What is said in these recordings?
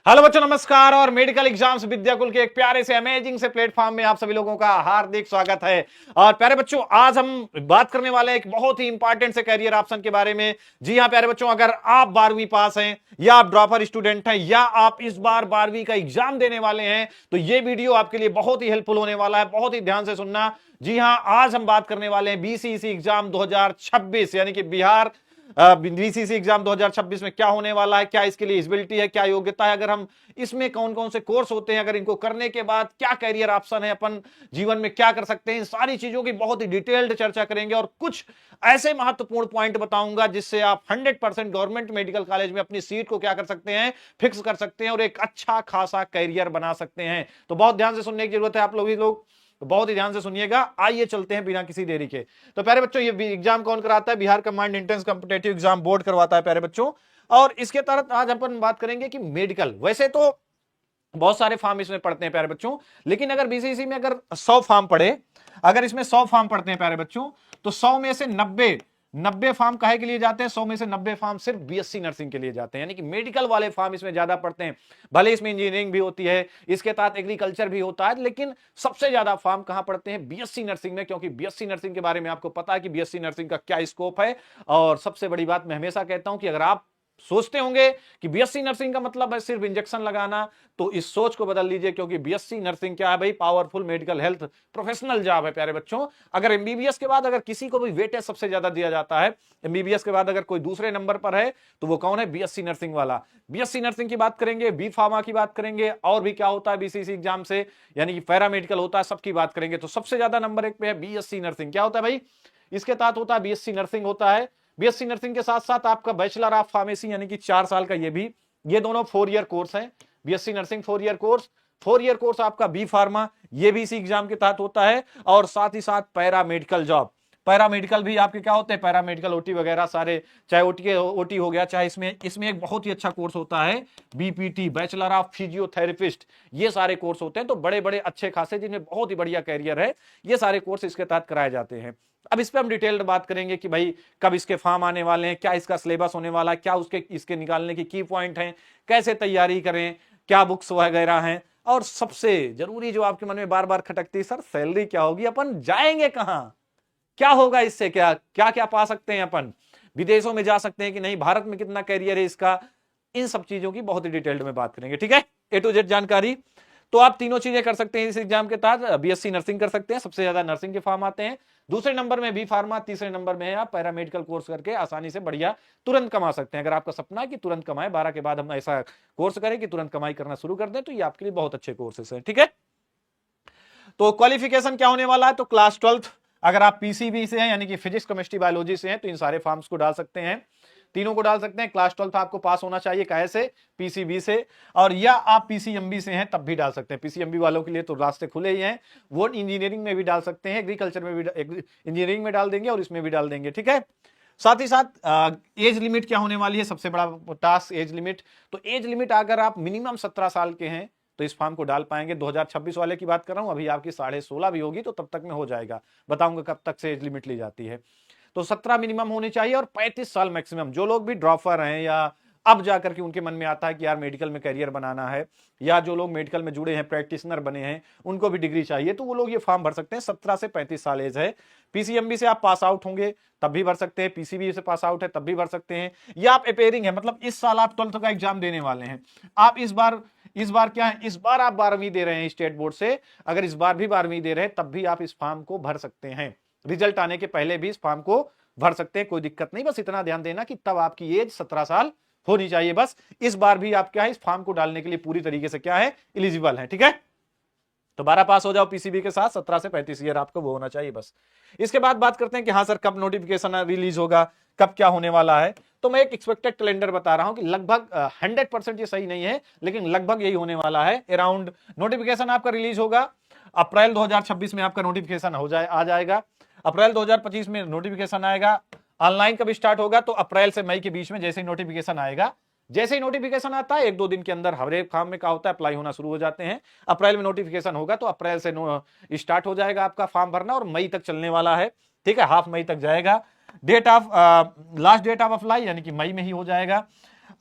Hello बच्चों, नमस्कार। और मेडिकल एग्जाम्स विद्याकुल के एक प्यारे से अमेजिंग से प्लेटफॉर्म में आप सभी लोगों का हार्दिक स्वागत है। और प्यारे बच्चों, आज हम बात करने वाले हैं एक बहुत ही इंपॉर्टेंट से करियर ऑप्शन के बारे में। जी हां प्यारे बच्चों, अगर आप 12वीं पास हैं या आप ड्रॉपर स्टूडेंट हैं या आप इस बार 12वीं का एग्जाम देने वाले हैं तो ये वीडियो आपके लिए बहुत ही हेल्पफुल होने वाला है। बहुत ही ध्यान से सुनना। जी हां, आज हम बात करने वाले हैं बीसीईसी एग्जाम 2026 यानी कि बिहार बीसीसी एग्जाम 2026 में क्या होने वाला है, क्या इसके लिए एलिजिबिलिटी है, क्या योग्यता है, अगर हम इसमें कौन कौन से कोर्स होते हैं, अगर इनको करने के बाद क्या कैरियर ऑप्शन है, अपन जीवन में क्या कर सकते हैं, इन सारी चीजों की बहुत ही डिटेल्ड चर्चा करेंगे। और कुछ ऐसे महत्वपूर्ण पॉइंट बताऊंगा जिससे आप 100% गवर्नमेंट मेडिकल कॉलेज में अपनी सीट को क्या कर सकते हैं, फिक्स कर सकते हैं और एक अच्छा खासा कैरियर बना सकते हैं। तो बहुत ध्यान से सुनने की जरूरत है आप लोग तो बहुत ही ध्यान से सुनिएगा। आइए चलते हैं बिना किसी देरी के। तो प्यारे बच्चों, ये एग्जाम कौन कराता है? Bihar combined entrance competitive exam board करवाता है प्यारे बच्चों। और इसके तहत आज अपन बात करेंगे कि मेडिकल, वैसे तो बहुत सारे फॉर्म इसमें पढ़ते हैं प्यारे बच्चों, लेकिन अगर बीसीसी में अगर 100 फॉर्म पढ़े, अगर इसमें 100 फॉर्म पढ़ते हैं प्यारे बच्चों, तो 100 में से 90 90 फॉर्म काहे के लिए जाते हैं? 100 में से 90 फॉर्म सिर्फ बीएससी नर्सिंग के लिए जाते हैं, यानी कि मेडिकल वाले फॉर्म इसमें ज्यादा पढ़ते हैं। भले इसमें इंजीनियरिंग भी होती है, इसके तहत एग्रीकल्चर भी होता है, लेकिन सबसे ज्यादा फॉर्म कहां पढ़ते हैं? बीएससी नर्सिंग में, क्योंकि बीएससी नर्सिंग के बारे में आपको पता है कि बीएससी नर्सिंग का क्या स्कोप है। और सबसे बड़ी बात मैं हमेशा कहता हूं कि अगर आप सोचते होंगे कि बीएससी नर्सिंग का मतलब है सिर्फ इंजेक्शन लगाना, तो इस सोच को बदल लीजिए, क्योंकि बीएससी नर्सिंग क्या है भाई? Powerful medical health professional job है प्यारे बच्चों। अगर एमबीबीएस के बाद अगर किसी को भी वेटेज सबसे ज्यादा दिया जाता है, एमबीबीएस के बाद अगर कोई दूसरे नंबर पर है, तो वो कौन है? बीएससी नर्सिंग वाला। बीएससी नर्सिंग की बात करेंगे, बी फार्मा की बात करेंगे, और भी क्या होता है बीसीसी एग्जाम से, यानी कि पैरामेडिकल होता है, सबकी बात करेंगे तो सबसे ज्यादा नंबर 1 पे है बीएससी नर्सिंग। क्या होता है भाई? इसके तहत होता है बीएससी नर्सिंग होता है। बीएससी नर्सिंग के साथ साथ आपका बैचलर ऑफ फार्मेसी यानी कि 4 साल का, ये भी, ये दोनों 4 ईयर कोर्स है। BSc nursing 4 year course, 4 year course आपका बी फार्मा, ये भी इसी एग्जाम के तहत होता है। और साथ ही साथ पैरामेडिकल जॉब, पैरामेडिकल भी आपके क्या होते हैं? पैरामेडिकल ओटी वगैरह सारे, चाहे ओटी हो गया, चाहे इसमें एक बहुत ही अच्छा कोर्स होता है बीपीटी, बैचलर ऑफ फिजियोथेरेपिस्ट। ये सारे कोर्स होते हैं, तो बड़े बड़े अच्छे खासे, जिनमें बहुत ही बढ़िया कैरियर है, ये सारे कोर्स इसके तहत कराए जाते हैं। अब इस पे हम डिटेल्ड बात करेंगे कि भाई कब इसके फॉर्म आने वाले हैं, क्या इसका सिलेबस होने वाला है, क्या उसके इसके निकालने की की पॉइंट हैं, कैसे तैयारी करें, क्या बुक्स वगैरह हैं, और सबसे जरूरी जो आपके मन में बार बार खटकती है, सर सैलरी क्या होगी, अपन जाएंगे कहां, क्या होगा इससे, क्या क्या क्या पा सकते हैं अपन, विदेशों में जा सकते हैं कि नहीं, भारत में कितना कैरियर है इसका, इन सब चीजों की बहुत ही डिटेल्ड में बात करेंगे। ठीक है, ए टू जेड जानकारी। तो आप तीनों चीजें कर सकते हैं इस एग्जाम के तहत। बीएससी नर्सिंग कर सकते हैं, सबसे ज्यादा नर्सिंग के फॉर्म आते हैं। दूसरे नंबर में बी फार्मा, तीसरे नंबर में है आप पैरामेडिकल कोर्स करके आसानी से बढ़िया तुरंत कमा सकते हैं। अगर आपका सपना है कि तुरंत कमाए, 12 के बाद हम ऐसा कोर्स करें कि तुरंत कमाई करना शुरू कर दें, तो ये आपके लिए बहुत अच्छे कोर्सेस हैं। ठीक है, तो क्वालिफिकेशन क्या होने वाला है? तो क्लास 12, अगर आप पीसीबी से हैं यानी कि फिजिक्स केमिस्ट्री बायोलॉजी से हैं, तो इन सारे फॉर्म्स को डाल सकते हैं, तीनों को डाल सकते हैं। क्लास 12 आपको पास होना चाहिए, कैसे? पीसीबी से। और या आप पीसीएमबी से हैं तब भी डाल सकते हैं। पीसीएमबी वालों के लिए तो रास्ते खुले ही हैं, वो इंजीनियरिंग में भी डाल सकते हैं, एग्रीकल्चर में भी, इंजीनियरिंग में डाल देंगे और इसमें भी डाल देंगे। ठीक है, साथ ही साथ एज लिमिट क्या होने वाली है? सबसे बड़ा टास्क एज लिमिट। तो एज लिमिट अगर आप मिनिमम 17 साल के हैं तो इस फॉर्म को डाल पाएंगे। 2026 वाले की बात कर रहा हूं, अभी आपकी 16.5 भी होगी तो तब तक में हो जाएगा, बताऊंगा कब तक से एज लिमिट ली जाती है। तो 17 मिनिमम होनी चाहिए और 35 साल मैक्सिमम। जो लोग भी ड्रॉपर हैं या अब जाकर के उनके मन में आता है कि यार मेडिकल में करियर बनाना है, या जो लोग मेडिकल में जुड़े हैं, प्रैक्टिशनर बने हैं, उनको भी डिग्री चाहिए, तो वो लोग ये फॉर्म भर सकते हैं। 17 से 35 साल एज है। पीसीएमबी से आप पास आउट होंगे तब भी भर सकते हैं, पीसीबी से पास आउट है तब भी भर सकते हैं, या आप अपेयरिंग है, मतलब इस साल आप 12th का एग्जाम देने वाले हैं, आप इस बार क्या है, इस बार आप 12वीं दे रहे हैं स्टेट बोर्ड से, अगर इस बार भी 12वीं दे रहे हैं तब भी आप इस फॉर्म को भर सकते हैं। रिजल्ट आने के पहले भी इस फॉर्म को भर सकते हैं, कोई दिक्कत नहीं। बस इतना ध्यान देना कि तब आपकी एज 17 साल होनी चाहिए। बस इस बार भी आप क्या है, इस फॉर्म को डालने के लिए पूरी तरीके से क्या है, एलिजिबल है। ठीक है, तो 12 पास हो जाओ पीसीबी के साथ, 17 से 35 ईयर आपको वो होना चाहिए बस। इसके बाद बात करते हैं कि हाँ सर कब नोटिफिकेशन रिलीज होगा, कब क्या होने वाला है। तो मैं एक एक्सपेक्टेड कैलेंडर बता रहा हूं कि लगभग 100% ये सही नहीं है, लेकिन लगभग यही होने वाला है। अराउंड नोटिफिकेशन आपका रिलीज होगा अप्रैल 2026 में, आपका नोटिफिकेशन आ जाएगा। अप्रैल 2025 में नोटिफिकेशन आएगा। ऑनलाइन कब स्टार्ट होगा? तो अप्रैल से मई के बीच में जैसे ही नोटिफिकेशन आएगा, जैसे ही नोटिफिकेशन आता है 1-2 दिन के अंदर हर एक फॉर्म में क्या होता है, अप्लाई होना शुरू हो जाते हैं। अप्रैल में नोटिफिकेशन होगा तो अप्रैल से स्टार्ट हो जाएगा आपका फॉर्म भरना और मई तक चलने वाला है। ठीक है, हाफ मई तक जाएगा। Date of last date of apply यानी कि मई में ही हो जाएगा।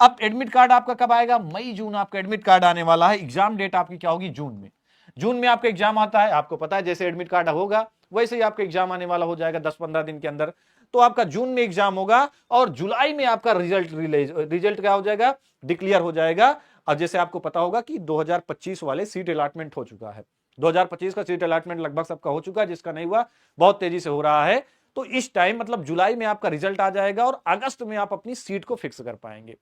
अब एडमिट कार्ड आपका कब आएगा? मई जून आपका एडमिट कार्ड आने वाला है। एग्जाम डेट आपकी क्या होगी? जून में। जून में आपका एग्जाम आता है, आपको पता है जैसे एडमिट कार्ड होगा वैसे ही आपका एग्जाम आने वाला हो जाएगा 10-15 दिन के अंदर। तो आपका जून में एग्जाम होगा और जुलाई में आपका रिजल्ट क्या हो जाएगा? डिक्लेयर हो जाएगा। और जैसे आपको पता होगा कि 2025 वाले सीट अलॉटमेंट हो चुका है, 2025 का सीट अलॉटमेंट लगभग सबका हो चुका है, जिसका नहीं हुआ बहुत तेजी से हो रहा है। तो इस टाइम मतलब जुलाई में आपका रिजल्ट आ जाएगा और अगस्त में आप अपनी सीट को फिक्स कर पाएंगे।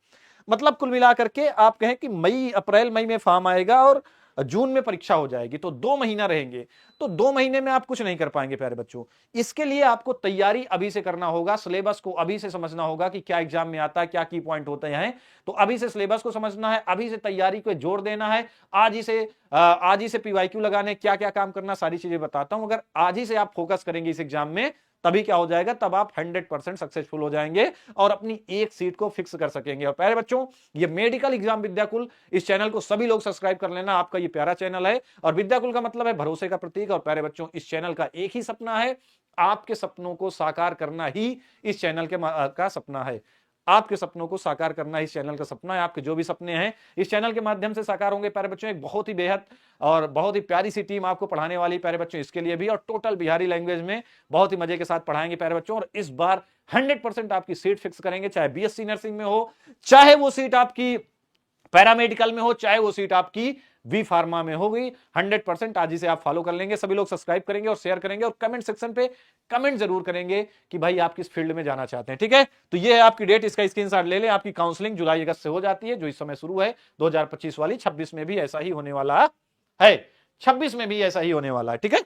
मतलब कुल मिलाकर के आप कहें कि अप्रैल मई में फॉर्म आएगा और जून में परीक्षा हो जाएगी, तो 2 महीना रहेंगे। तो 2 महीने में आप कुछ नहीं कर पाएंगे प्यारे बच्चों। इसके लिए आपको तैयारी अभी से करना होगा, सिलेबस को अभी से समझना होगा कि क्या एग्जाम में आता है, क्या की पॉइंट होते हैं। तो अभी से सिलेबस को समझना है, अभी से तैयारी को जोर देना है। आज ही से पीवाईक्यू लगाने, क्या क्या काम करना, सारी चीजें बताता हूं। अगर आज ही से आप फोकस करेंगे इस एग्जाम में, तभी क्या हो जाएगा? तब आप 100% सक्सेसफुल हो जाएंगे और अपनी एक सीट को फिक्स कर सकेंगे। और प्यारे बच्चों, ये मेडिकल एग्जाम विद्याकुल, इस चैनल को सभी लोग सब्सक्राइब कर लेना। आपका ये प्यारा चैनल है और विद्याकुल का मतलब है भरोसे का प्रतीक। और प्यारे बच्चों, इस चैनल का एक ही सपना है, आपके सपनों को साकार करना ही इस चैनल का सपना है। आपके सपनों को साकार करना इस चैनल का सपना है। आपके जो भी सपने हैं इस चैनल के माध्यम से साकार होंगे प्यारे बच्चों। एक बहुत ही बेहद और बहुत ही प्यारी सी टीम आपको पढ़ाने वाली प्यारे बच्चों, इसके लिए भी, और टोटल बिहारी लैंग्वेज में बहुत ही मजे के साथ पढ़ाएंगे प्यारे बच्चों। और इस बार 100% आपकी सीट फिक्स करेंगे, चाहे बीएससी नर्सिंग में हो, चाहे वो सीट आपकी पैरामेडिकल में हो, चाहे वो सीट आपकी वी फार्मा में होगी। 100% आज ही से आप फॉलो कर लेंगे। सभी लोग सब्सक्राइब करेंगे और शेयर करेंगे और कमेंट सेक्शन पे कमेंट जरूर करेंगे कि भाई आप किस फील्ड में जाना चाहते हैं। ठीक है, तो ये है आपकी डेट, इसका स्क्रीनशॉट ले लें। आपकी काउंसलिंग जुलाई अगस्त से हो जाती है, जो इस समय शुरू है 2025 वाली। 26 में भी ऐसा ही होने वाला है, 26 में भी ऐसा ही होने वाला है। ठीक है,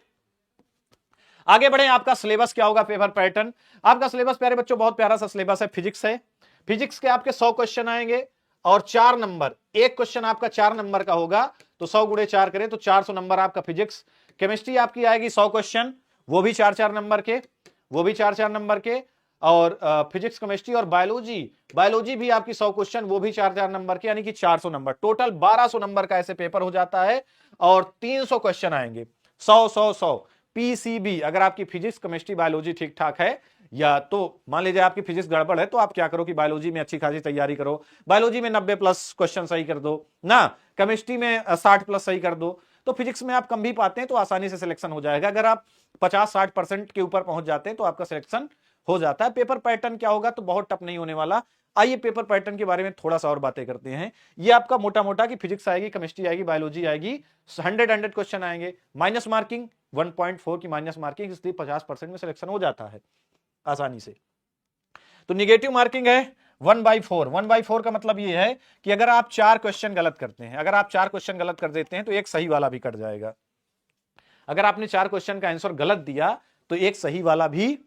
आगे बढ़े। आपका सिलेबस क्या होगा? Paper pattern. आपका सिलेबस प्यारे बच्चों बहुत प्यारा सा सिलेबस है। फिजिक्स है, फिजिक्स के आपके 100 क्वेश्चन आएंगे और 4 नंबर, एक क्वेश्चन आपका 4 नंबर का होगा, तो 100 गुणे 4 करें तो 400 नंबर आपका फिजिक्स। केमिस्ट्री आपकी आएगी 100 क्वेश्चन, वो भी 4-4 नंबर के, वो भी 4-4 नंबर के। और फिजिक्स, केमिस्ट्री और बायोलॉजी भी आपकी 100 क्वेश्चन, वो भी 4-4 नंबर के, यानी कि 400 नंबर। टोटल 1200 नंबर का ऐसे पेपर हो जाता है और 300 क्वेश्चन आएंगे। 100 पीसीबी। अगर आपकी फिजिक्स, केमिस्ट्री, बायोलॉजी ठीक ठाक है, या तो मान लीजिए आपकी फिजिक्स गड़बड़ है, तो आप क्या करो कि बायोलॉजी में अच्छी खासी तैयारी करो, बायोलॉजी में 90+ क्वेश्चन सही कर दो ना, केमिस्ट्री में 60+ सही कर दो, तो फिजिक्स में आप कम भी पाते हैं तो आसानी से सिलेक्शन हो जाएगा। अगर आप 50-60% के ऊपर पहुंच जाते हैं तो आपका सिलेक्शन हो जाता है। पेपर पैटर्न क्या होगा? तो बहुत टफ नहीं होने वाला। आइए पेपर पैटर्न के बारे में थोड़ा सा और बातें करते हैं। ये आपका मोटा मोटा कि फिजिक्स आएगी, केमिस्ट्री आएगी, बायोलॉजी आएगी, 100 क्वेश्चन आएंगे। माइनस मार्किंग 1.4 की माइनस मार्किंग, इसलिए 50% में सिलेक्शन हो जाता है आसानी से। तो निगेटिव मार्किंग है 1/4। 1/4 का मतलब ये है कि अगर आप 4 क्वेश्चन गलत करते हैं, अगर आप 4 क्वेश्चन गलत कर देते हैं तो एक सही वाला भी कट जाएगा। अगर आपने 4 क्वेश्चन का आंसर गलत दिया तो एक सही वाला भी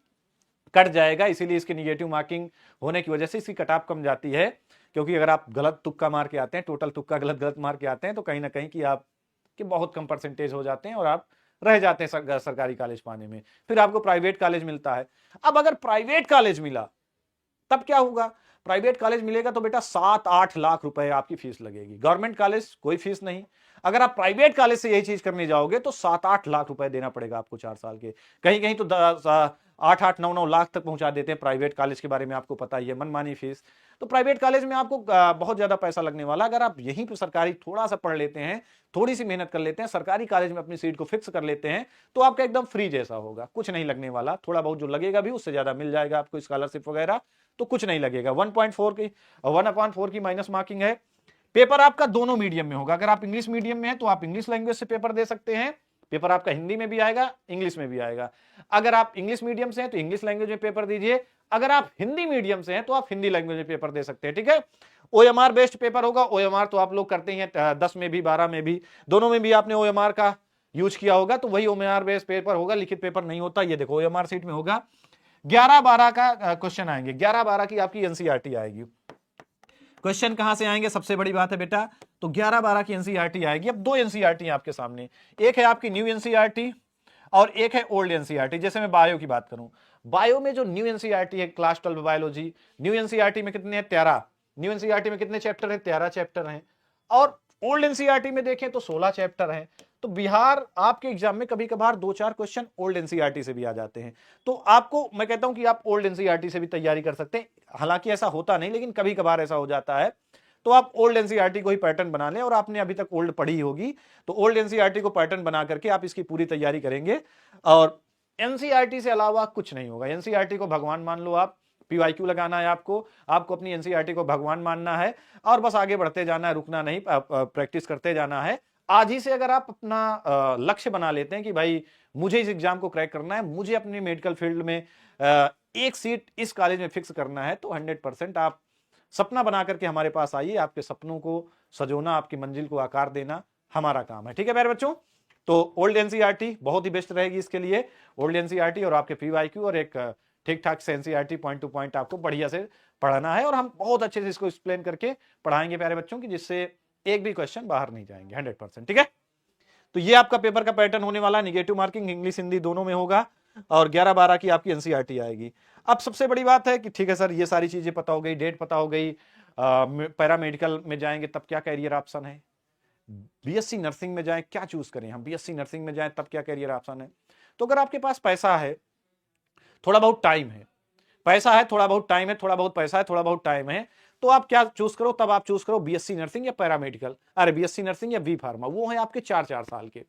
कट जाएगा। इसीलिए इसकी निगेटिव मार्किंग होने की वजह से इसकी कट ऑफ कम जाती है, क्योंकि अगर आप गलत तुक्का मार के आते हैं, टोटल तुक्का गलत मार के आते हैं, तो कहीं ना कहीं कि आप के बहुत कम परसेंटेज हो जाते हैं और आप रह जाते हैं सरकारी कॉलेज पाने में, फिर आपको प्राइवेट कॉलेज मिलता है। अब अगर प्राइवेट कॉलेज मिला तब क्या होगा? प्राइवेट कॉलेज मिलेगा तो बेटा 7-8 लाख रुपए आपकी फीस लगेगी। गवर्नमेंट कॉलेज कोई फीस नहीं। अगर आप प्राइवेट कॉलेज से यही चीज करने जाओगे तो 7-8 लाख रुपए देना पड़ेगा आपको 4 साल के। कहीं कहीं तो 8-8, 9-9 लाख तक पहुंचा देते हैं। प्राइवेट कॉलेज के बारे में आपको पता ही है, मनमानी फीस। तो प्राइवेट कॉलेज में आपको बहुत ज्यादा पैसा लगने वाला। अगर आप यहीं पर सरकारी थोड़ा सा पढ़ लेते हैं, थोड़ी सी मेहनत कर लेते हैं, सरकारी कॉलेज में अपनी सीट को फिक्स कर लेते हैं, तो आपका एकदम फ्री जैसा होगा, कुछ नहीं लगने वाला। थोड़ा बहुत जो लगेगा भी उससे ज्यादा मिल जाएगा आपको, स्कॉलरशिप वगैरह, तो कुछ नहीं लगेगा। 1.4 की माइनस मार्किंग है। पेपर आपका दोनों मीडियम में होगा। अगर आप इंग्लिश मीडियम में हैं तो आप इंग्लिश लैंग्वेज से पेपर दे सकते हैं। पेपर आपका हिंदी में भी आएगा, इंग्लिश में भी आएगा। अगर आप इंग्लिश मीडियम से हैं तो इंग्लिश लैंग्वेज में पेपर दीजिए। अगर आप हिंदी मीडियम से हैं तो आप हिंदी लैंग्वेज में पेपर दे सकते हैं। ठीक है, ओएमआर बेस्ड पेपर होगा। ओएमआर तो आप लोग करते ही हैं, 10 में भी 12 में भी, दोनों में भी आपने ओएमआर का यूज किया होगा, तो वही ओएमआर बेस्ड पेपर होगा, लिखित पेपर नहीं होता। ये देखो ओएमआर सीट में होगा। 11-12 का क्वेश्चन आएंगे। 11-12 की आपकी एनसीईआरटी आएगी। क्वेश्चन कहां से आएंगे? सबसे बड़ी बात है बेटा, तो 11-12 की एनसीईआरटी आएगी। अब 2 एनसीईआरटी आपके सामने, एक है आपकी न्यू एनसीईआरटी और एक है ओल्ड एनसीईआरटी। जैसे मैं बायो की बात करूं, बायो में जो न्यू एनसीईआरटी है, क्लास 12 बायोलॉजी, न्यू एनसीईआरटी में कितने हैं? 13। न्यू एनसीईआरटी में कितने चैप्टर हैं? 13 चैप्टर हैं। और ओल्ड एनसीईआरटी में देखें तो 16 चैप्टर हैं। तो बिहार आपके एग्जाम में कभी कभार 2-4 क्वेश्चन ओल्ड एनसीईआरटी से भी आ जाते हैं। तो आपको मैं कहता हूं कि आप ओल्ड एनसीईआरटी से भी तैयारी कर सकते हैं, हालांकि ऐसा होता नहीं, लेकिन कभी कभार ऐसा हो जाता है। तो आप ओल्ड एनसीईआरटी को ही पैटर्न बना लें, और आपने अभी तक ओल्ड पढ़ी होगी, तो ओल्ड एनसीईआरटी को पैटर्न बना करके आप इसकी पूरी तैयारी करेंगे। और एनसीईआरटी से अलावा कुछ नहीं होगा। एनसीईआरटी को भगवान मान लो आप, पीवाईक्यू लगाना है आपको, आपको अपनी एनसीईआरटी को भगवान मानना है और बस आगे बढ़ते जाना है, रुकना नहीं, प्रैक्टिस करते जाना है। आज ही से अगर आप अपना लक्ष्य बना लेते हैं कि भाई मुझे इस एग्जाम को क्रैक करना है, मुझे अपनी मेडिकल फील्ड में एक सीट इस कॉलेज में फिक्स करना है, तो 100% आप सपना बना करके हमारे पास आइए। आपके सपनों को सजोना, आपकी मंजिल को आकार देना हमारा काम है। ठीक है प्यारे बच्चों, तो ओल्ड एनसीईआरटी बहुत ही बेस्ट रहेगी इसके लिए। ओल्ड एनसीईआरटी और आपके पीवाईक्यू और एक ठीक ठाक से एनसीईआरटी पॉइंट टू पॉइंट आपको बढ़िया से पढ़ाना है, और हम बहुत अच्छे से इसको एक्सप्लेन करके पढ़ाएंगे प्यारे बच्चों की, जिससे एक भी क्वेश्चन बाहर नहीं जाएंगे 100%। ठीक है, तो ये आपका पेपर का पैटर्न होने वाला। नेगेटिव मार्किंग इंग्लिश हिंदी दोनों में होगा, और 11-12 की आपकी एनसीईआरटी आएगी। अब सबसे बड़ी बात है कि ठीक है सर, ये सारी चीजें पता हो गई, डेट पता हो गई, पैरामेडिकल में जाएंगे तब क्या कैरियर ऑप्शन है, बीएससी नर्सिंग में जाएं क्या चूज करें, हम बीएससी नर्सिंग में जाएं तब क्या कैरियर ऑप्शन है। तो अगर आपके पास पैसा है, थोड़ा बहुत टाइम है, पैसा है, थोड़ा बहुत टाइम है, थोड़ा बहुत पैसा है, थोड़ा बहुत टाइम है, तो आप क्या चूज करो, तब आप चूज करो बीएससी नर्सिंग या पैरामेडिकल, अरे बीएससी नर्सिंग या बी फार्मा। वो है आपके 4-4 साल के।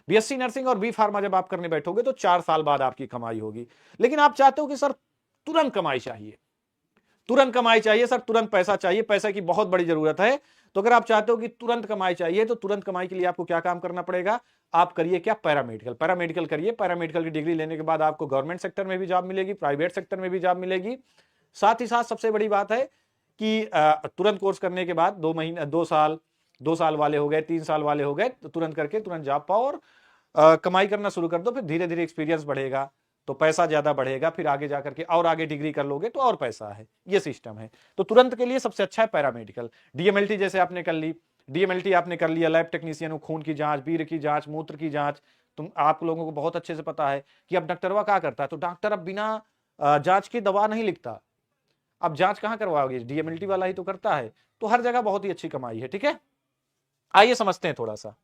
बीएससी नर्सिंग और बी फार्मा जब आप करने बैठोगे तो 4 साल बाद आपकी कमाई होगी। लेकिन आप चाहते हो कि सर तुरंत कमाई चाहिए, तुरंत कमाई चाहिए सर, तुरंत पैसा चाहिए, पैसे की बहुत बड़ी जरूरत है। तो अगर आप चाहते हो कि तुरंत कमाई चाहिए, तो तुरंत कमाई के लिए आपको क्या काम करना पड़ेगा, आप करिए क्या, पैरामेडिकल। पैरामेडिकल करिए। पैरामेडिकल की डिग्री लेने के बाद आपको गवर्नमेंट सेक्टर में भी जॉब मिलेगी, प्राइवेट सेक्टर में भी जॉब मिलेगी। साथ ही साथ सबसे बड़ी बात है कि तुरंत कोर्स करने के बाद 2 महीने, 2 साल वाले हो गए, 3 साल वाले हो गए, तो तुरंत करके तुरंत जॉब पाओ और कमाई करना शुरू कर दो। फिर धीरे धीरे एक्सपीरियंस बढ़ेगा तो पैसा ज्यादा बढ़ेगा, फिर आगे जाकर के और आगे डिग्री कर लोगे तो और पैसा है। ये सिस्टम है। तो तुरंत के लिए सबसे अच्छा है पैरामेडिकल। डीएमएलटी जैसे आपने कर ली, डीएमएलटी आपने कर लिया, लैब टेक्नीशियन, खून की जांच, वीर की जांच, मूत्र की जांच, तुम आप लोगों को बहुत अच्छे से पता है कि अब डॉक्टरवा क्या करता है। तो डॉक्टर अब बिना जांच की दवा नहीं लिखता, अब जांच कहां करवाओगे, डीएमएलटी वाला ही तो करता है। तो हर जगह बहुत ही अच्छी कमाई है। ठीक है, आइए समझते हैं थोड़ा सा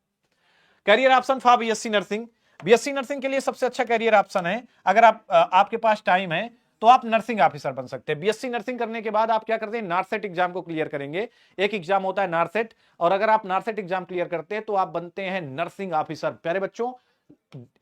career option for BSc nursing. BSc nursing के लिए सबसे अच्छा कैरियर ऑप्शन है, अगर आपके पास टाइम है तो आप नर्सिंग ऑफिसर बन सकते हैं। बीएससी नर्सिंग करने के बाद आप क्या करते हैं, नारसेट एग्जाम को क्लियर करेंगे। एक एग्जाम होता है नारसेट, और अगर आप नारसेट एग्जाम क्लियर करते हैं तो आप बनते हैं नर्सिंग ऑफिसर। प्यारे बच्चों,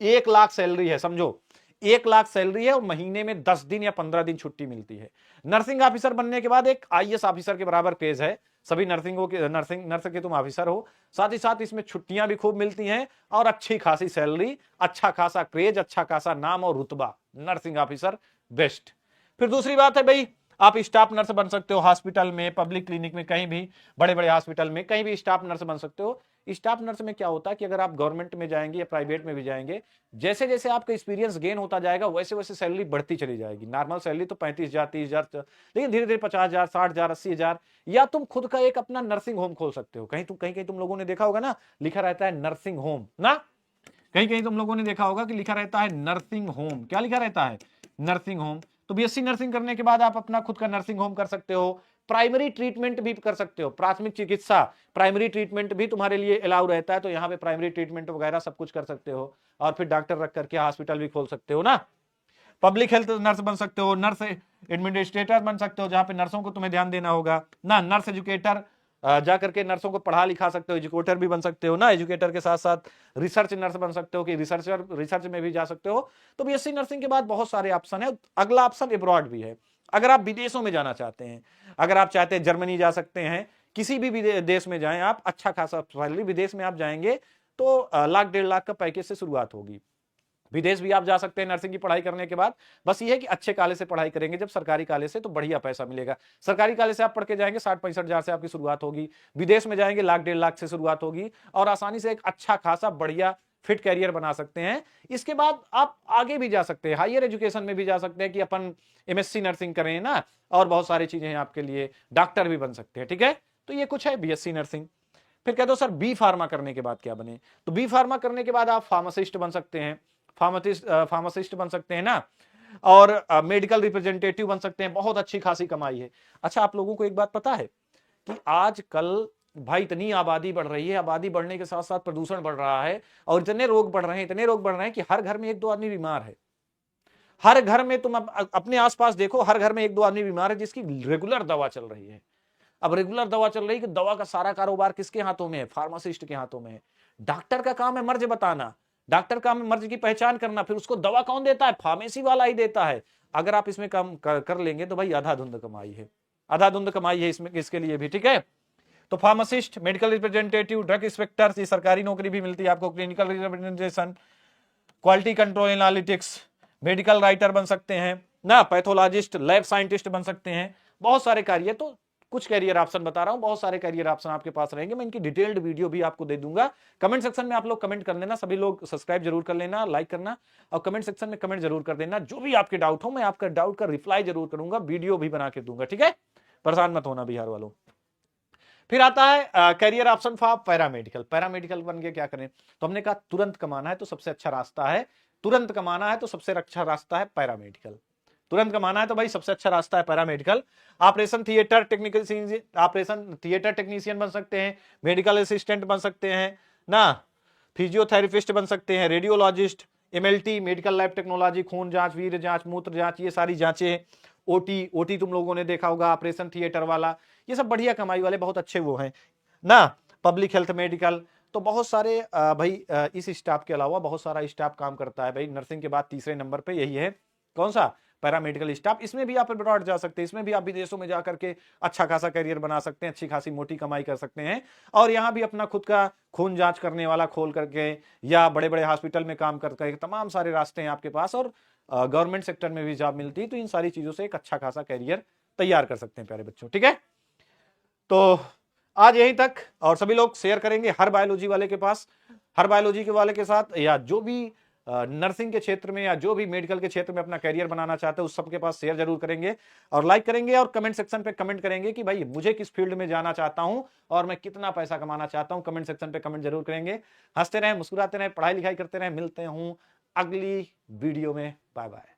1 लाख सैलरी है, समझो 1 लाख सैलरी है, और महीने में 10 दिन या 15 दिन छुट्टी मिलती है। नर्सिंग ऑफिसर बनने के बाद एक आईएएस ऑफिसर के बराबर पेज है, सभी नर्सिंगों के नर्स के तुम ऑफिसर हो। साथ ही साथ इसमें छुट्टियां भी खूब मिलती हैं और अच्छी खासी सैलरी, अच्छा खासा क्रेज, अच्छा खासा नाम और रुतबा। Nursing officer best. फिर दूसरी बात है भाई, आप स्टाफ नर्स बन सकते हो, हॉस्पिटल में, पब्लिक क्लिनिक में, कहीं भी, बड़े बड़े हॉस्पिटल में, कहीं भी स्टाफ नर्स बन सकते हो। स्टाफ नर्स में क्या होता है कि अगर आप गवर्नमेंट में जाएंगे या प्राइवेट में भी जाएंगे, जैसे जैसे आपका एक्सपीरियंस गेन होता जाएगा वैसे वैसे सैलरी बढ़ती चली जाएगी। नॉर्मल सैलरी तो 35,000 30,000, लेकिन धीरे धीरे 50,000 60,000 80,000, या तुम खुद का एक अपना नर्सिंग होम खोल सकते हो। कहीं कहीं तुम लोगों ने देखा होगा ना, लिखा रहता है नर्सिंग होम ना, कहीं कहीं तुम लोगों ने देखा होगा कि लिखा रहता है नर्सिंग होम। क्या लिखा रहता है, नर्सिंग होम। तो बीएससी नर्सिंग करने के बाद आप अपना खुद का नर्सिंग होम कर सकते हो। प्राइमरी ट्रीटमेंट भी कर सकते हो, प्राथमिक चिकित्सा, प्राइमरी ट्रीटमेंट भी तुम्हारे लिए अलाउ रहता है, तो यहाँ पे प्राइमरी ट्रीटमेंट वगैरह सब कुछ कर सकते हो। और फिर डॉक्टर रख करके हॉस्पिटल भी खोल सकते हो ना। पब्लिक हेल्थ नर्स बन सकते हो, नर्स एडमिनिस्ट्रेटर बन सकते हो, जहां पे नर्सों को तुम्हें ध्यान देना होगा ना। नर्स एजुकेटर, जाकर के नर्सों को पढ़ा लिखा सकते हो, एजुकेटर भी बन सकते हो ना। एजुकेटर के साथ साथ रिसर्च नर्स बन सकते हो कि रिसर्च में भी जा सकते हो। तो बीएससी नर्सिंग के बाद बहुत सारे ऑप्शन है। अगला ऑप्शन अब्रॉड भी है, अगर आप विदेशों में जाना चाहते हैं, अगर आप चाहते हैं जर्मनी जा सकते हैं, किसी भी देश में जाएं आप, अच्छा खासा सैलरी, विदेश में आप जाएंगे तो 1,00,000 1,50,000 का पैकेज से शुरुआत होगी। विदेश भी आप जा सकते हैं नर्सिंग की पढ़ाई करने के बाद। बस ये है कि अच्छे कॉलेज से पढ़ाई करेंगे जब, सरकारी कॉलेज से, तो बढ़िया पैसा मिलेगा। सरकारी कॉलेज से आप पढ़ के जाएंगे 60-65,000 से आपकी शुरुआत होगी, विदेश में जाएंगे 1,00,000 1,50,000 से शुरुआत होगी, और आसानी से एक अच्छा खासा बढ़िया फिट कैरियर बना सकते हैं। इसके बाद आप आगे भी जा सकते हैं, हायर एजुकेशन में भी जा सकते हैं कि अपन एमएससी नर्सिंग करें ना, और बहुत सारी चीजें हैं आपके लिए, डॉक्टर भी बन सकते हैं। ठीक है, तो ये कुछ है बीएससी नर्सिंग। फिर कहते हो सर बी फार्मा करने के बाद क्या बने, तो बी फार्मा करने के बाद आप फार्मासिस्ट बन सकते हैं, फार्मासिस्ट बन सकते हैं ना, और मेडिकल रिप्रेजेंटेटिव बन सकते हैं। बहुत अच्छी खासी कमाई है। अच्छा, आप लोगों को एक बात पता है कि आजकल भाई इतनी आबादी बढ़ रही है, आबादी बढ़ने के साथ साथ प्रदूषण बढ़ रहा है और इतने रोग बढ़ रहे हैं, इतने रोग बढ़ रहे हैं कि हर घर में एक दो आदमी बीमार है। हर घर में तुम अपने आसपास देखो, हर घर में एक दो आदमी बीमार है जिसकी रेगुलर दवा चल रही है। अब रेगुलर दवा चल रही है कि दवा का सारा कारोबार किसके हाथों में है? फार्मासिस्ट के हाथों में है। डॉक्टर का काम है मर्ज बताना, डॉक्टर का काम है मर्ज की पहचान करना, फिर उसको दवा कौन देता है? फार्मेसी वाला ही देता है। अगर आप इसमें काम कर लेंगे तो भाई आधा धुंध कमाई है, आधा धुंध कमाई है इसमें, इसके लिए भी। ठीक है, तो pharmacist, medical representative, drug inspector, ये सरकारी नौकरी भी मिलती है आपको। Clinical representation, quality control analytics, medical writer बन सकते हैं ना, पैथोलॉजिस्ट, लैब साइंटिस्ट बन सकते हैं। बहुत सारे कार्य, तो कुछ कैरियर ऑप्शन बता रहा हूं, बहुत सारे कैरियर ऑप्शन आपके पास रहेंगे। मैं इनकी डिटेल्ड वीडियो भी आपको दे दूंगा। कमेंट सेक्शन में आप लोग कमेंट कर लेना, सभी लोग सब्सक्राइब जरूर कर लेना, लाइक करना, और कमेंट सेक्शन में कमेंट जरूर कर देना। जो भी आपके डाउट हो, मैं आपका डाउट का रिप्लाई जरूर करूंगा, वीडियो भी बना के दूंगा। ठीक है, परेशान मत होना बिहार वालों। फिर आता है career option for paramedical. Paramedical बन के क्या करें? तो हमने कहा तुरंत कमाना है तो सबसे अच्छा रास्ता है, तुरंत कमाना है तो सबसे अच्छा रास्ता है पैरामेडिकल। तुरंत कमाना है तो भाई सबसे अच्छा रास्ता है paramedical. Operation theatre technical, operation theatre technician बन सकते हैं, मेडिकल असिस्टेंट बन सकते हैं ना, फिजियोथेरेपिस्ट बन सकते हैं, radiologist, MLT, medical lab technology, खून जांच, वीर जांच, मूत्र जांच, ये सारी जांचें, ओटी तुम लोगों ने देखा होगा, ऑपरेशन थिएटर वाला, ये सब बढ़िया कमाई वाले बहुत अच्छे वो हैं ना। पब्लिक हेल्थ मेडिकल, तो बहुत सारे भाई इस स्टाफ के अलावा बहुत सारा स्टाफ काम करता है भाई। नर्सिंग के बाद तीसरे नंबर पे यही है, कौन सा? Paramedical staff. इसमें भी आप अब्रॉड जा सकते हैं, इसमें भी आप विदेशों में जाकर के अच्छा खासा करियर बना सकते हैं, अच्छी खासी मोटी कमाई कर सकते हैं, और यहाँ भी अपना खुद का खून जांच करने वाला खोल करके, या बड़े बड़े हॉस्पिटल में काम करके, तमाम सारे रास्ते हैं आपके पास, और गवर्नमेंट सेक्टर में भी जॉब मिलती है। तो इन सारी चीजों से एक अच्छा खासा करियर तैयार कर सकते हैं प्यारे बच्चों। ठीक है, तो आज यहीं तक, और सभी लोग शेयर करेंगे हर बायोलॉजी वाले के पास, हर बायोलॉजी के वाले के साथ, या जो भी नर्सिंग के क्षेत्र में या जो भी मेडिकल के क्षेत्र में अपना करियर बनाना चाहते हैं उस सबके पास शेयर जरूर करेंगे, और लाइक करेंगे, और कमेंट सेक्शन पे कमेंट करेंगे कि भाई मुझे किस फील्ड में जाना चाहता हूं और मैं कितना पैसा कमाना चाहता हूं। कमेंट सेक्शन पे कमेंट जरूर करेंगे। हंसते रहें, मुस्कुराते रहें, पढ़ाई लिखाई करते रहें। मिलते हूं अगली वीडियो में। Bye bye.